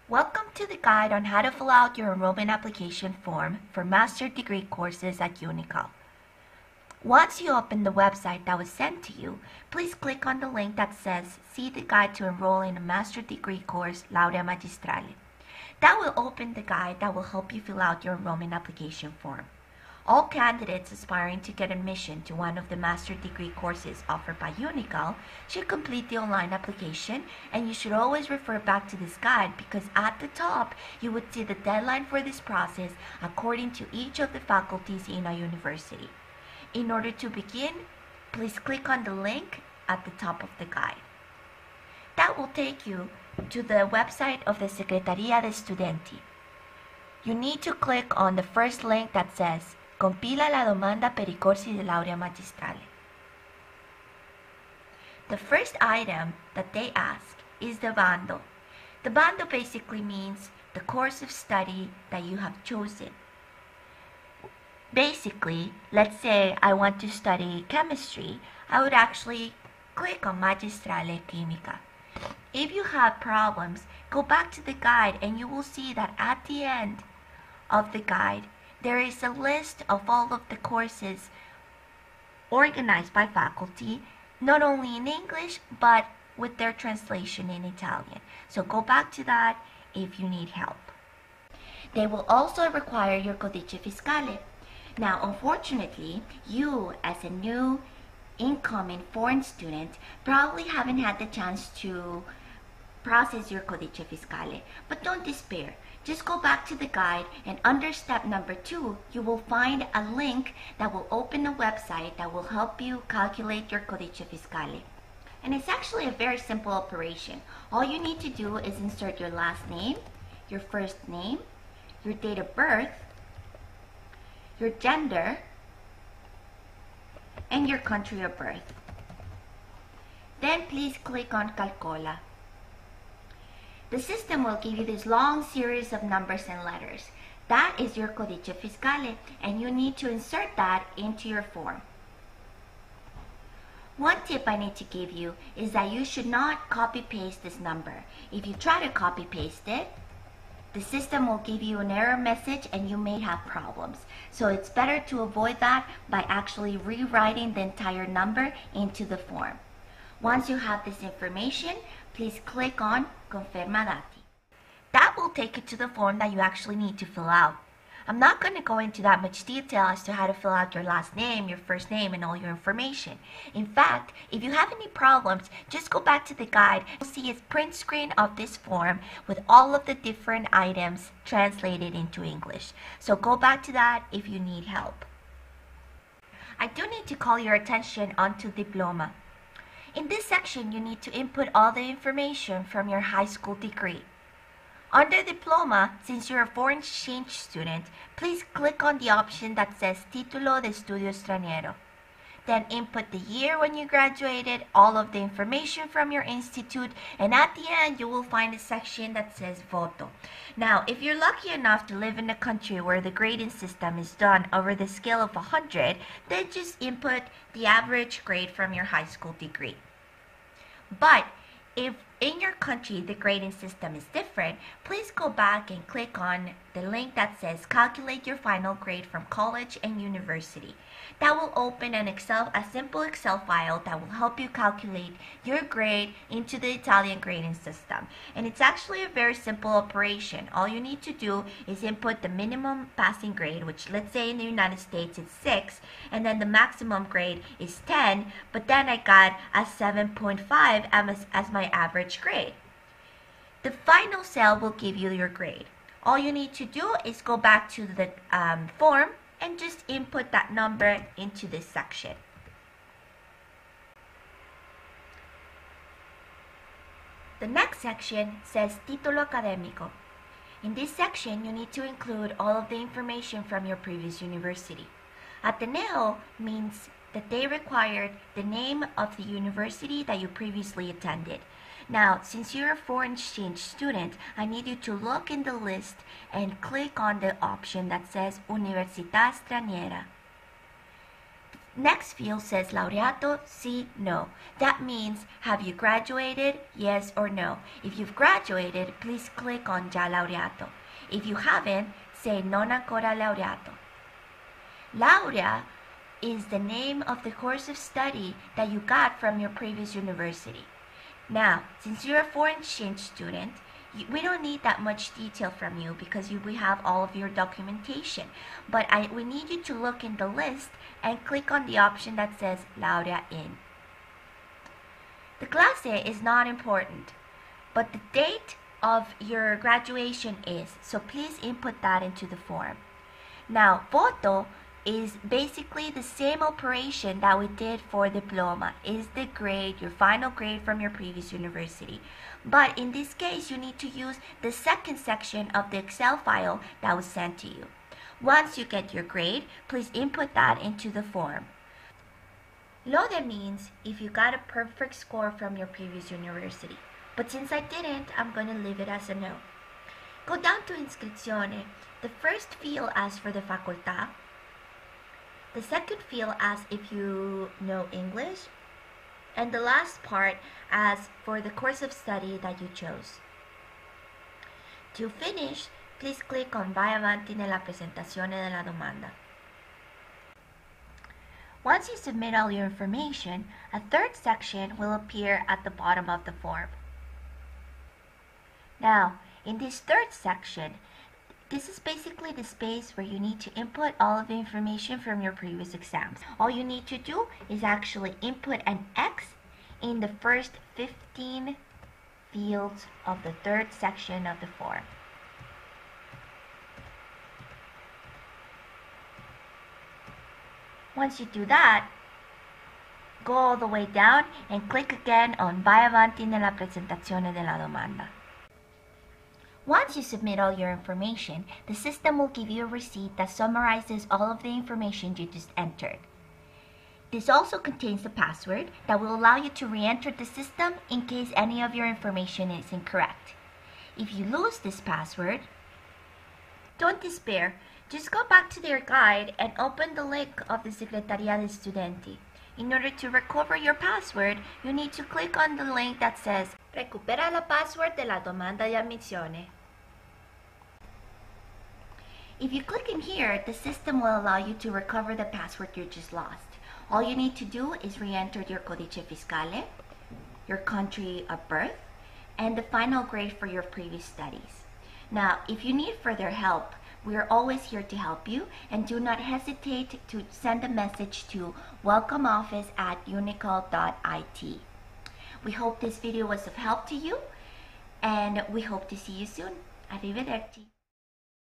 Welcome to the guide on how to fill out your enrollment application form for master's degree courses at Unical. Once you open the website that was sent to you, please click on the link that says See the guide to enroll in a master's degree course, Laurea Magistrale. That will open the guide that will help you fill out your enrollment application form. All candidates aspiring to get admission to one of the master's degree courses offered by Unical should complete the online application, and you should always refer back to this guide because at the top you would see the deadline for this process according to each of the faculties in a university. In order to begin, please click on the link at the top of the guide. That will take you to the website of the Secretaría de Estudianti. You need to click on the first link that says Compila la demanda per i corsi de laurea magistrale. The first item that they ask is the bando. The bando basically means the course of study that you have chosen. Basically, let's say I want to study chemistry, I would actually click on Magistrale Química. If you have problems, go back to the guide and you will see that at the end of the guide, there is a list of all of the courses organized by faculty, not only in English, but with their translation in Italian. So go back to that if you need help. They will also require your codice fiscale. Now, unfortunately, you as a new incoming foreign student probably haven't had the chance to process your codice fiscale, but don't despair. Just go back to the guide, and under step number 2, you will find a link that will open a website that will help you calculate your codice fiscale. And it's actually a very simple operation. All you need to do is insert your last name, your first name, your date of birth, your gender, and your country of birth. Then please click on Calcola. The system will give you this long series of numbers and letters. That is your codice fiscale, and you need to insert that into your form. One tip I need to give you is that you should not copy-paste this number. If you try to copy-paste it, the system will give you an error message and you may have problems. So it's better to avoid that by actually rewriting the entire number into the form. Once you have this information, please click on Conferma Dati. That will take you to the form that you actually need to fill out. I'm not going to go into that much detail as to how to fill out your last name, your first name, and all your information. In fact, if you have any problems, just go back to the guide. You'll see a print screen of this form with all of the different items translated into English. So go back to that if you need help. I do need to call your attention onto diploma. In this section, you need to input all the information from your high school degree. Under diploma, since you're a foreign exchange student, please click on the option that says Título de Estudio Extranjero. Then input the year when you graduated, all of the information from your institute, and at the end you will find a section that says Voto. Now, if you're lucky enough to live in a country where the grading system is done over the scale of 100, then just input the average grade from your high school degree. But if in your country the grading system is different, please go back and click on the link that says Calculate your final grade from college and university. That will open a simple Excel file that will help you calculate your grade into the Italian grading system. And it's actually a very simple operation. All you need to do is input the minimum passing grade, which let's say in the United States it's 6, and then the maximum grade is 10, but then I got a 7.5 as my average grade. The final cell will give you your grade. All you need to do is go back to the form and just input that number into this section. The next section says Título Académico. In this section, you need to include all of the information from your previous university. Ateneo means that they required the name of the university that you previously attended. Now, since you're a foreign exchange student, I need you to look in the list and click on the option that says Universidad Extranjera. Next field says laureato, sí, no. That means, have you graduated, yes or no. If you've graduated, please click on ya laureato. If you haven't, say non ancora laureato. Laurea is the name of the course of study that you got from your previous university. Now, since you're a foreign exchange student, we don't need that much detail from you because we have all of your documentation. But we need you to look in the list and click on the option that says Laurea in. The clase is not important, but the date of your graduation is, so please input that into the form. Now, voto is basically the same operation that we did for diploma. Is the grade, your final grade from your previous university. But in this case, you need to use the second section of the Excel file that was sent to you. Once you get your grade, please input that into the form. Lode means if you got a perfect score from your previous university. But since I didn't, I'm going to leave it as a no. Go down to Inscrizione. The first field asks for the facultad. The second field asks if you know English. And the last part asks for the course of study that you chose. To finish, please click on Vai avanti nella presentazione della domanda. Once you submit all your information, a third section will appear at the bottom of the form. Now, in this third section, this is basically the space where you need to input all of the information from your previous exams. All you need to do is actually input an X in the first 15 fields of the third section of the form. Once you do that, go all the way down and click again on Vai avanti nella presentazione della domanda. Once you submit all your information, the system will give you a receipt that summarizes all of the information you just entered. This also contains the password that will allow you to re-enter the system in case any of your information is incorrect. If you lose this password, don't despair. Just go back to their guide and open the link of the Secretaría de Studenti. In order to recover your password, you need to click on the link that says Recupera la password de la domanda di ammissione. If you click in here, the system will allow you to recover the password you just lost. All you need to do is re-enter your codice fiscale, your country of birth, and the final grade for your previous studies. Now, if you need further help, we are always here to help you, and do not hesitate to send a message to welcomeoffice@unicol.it. We hope this video was of help to you, and we hope to see you soon. Arrivederci.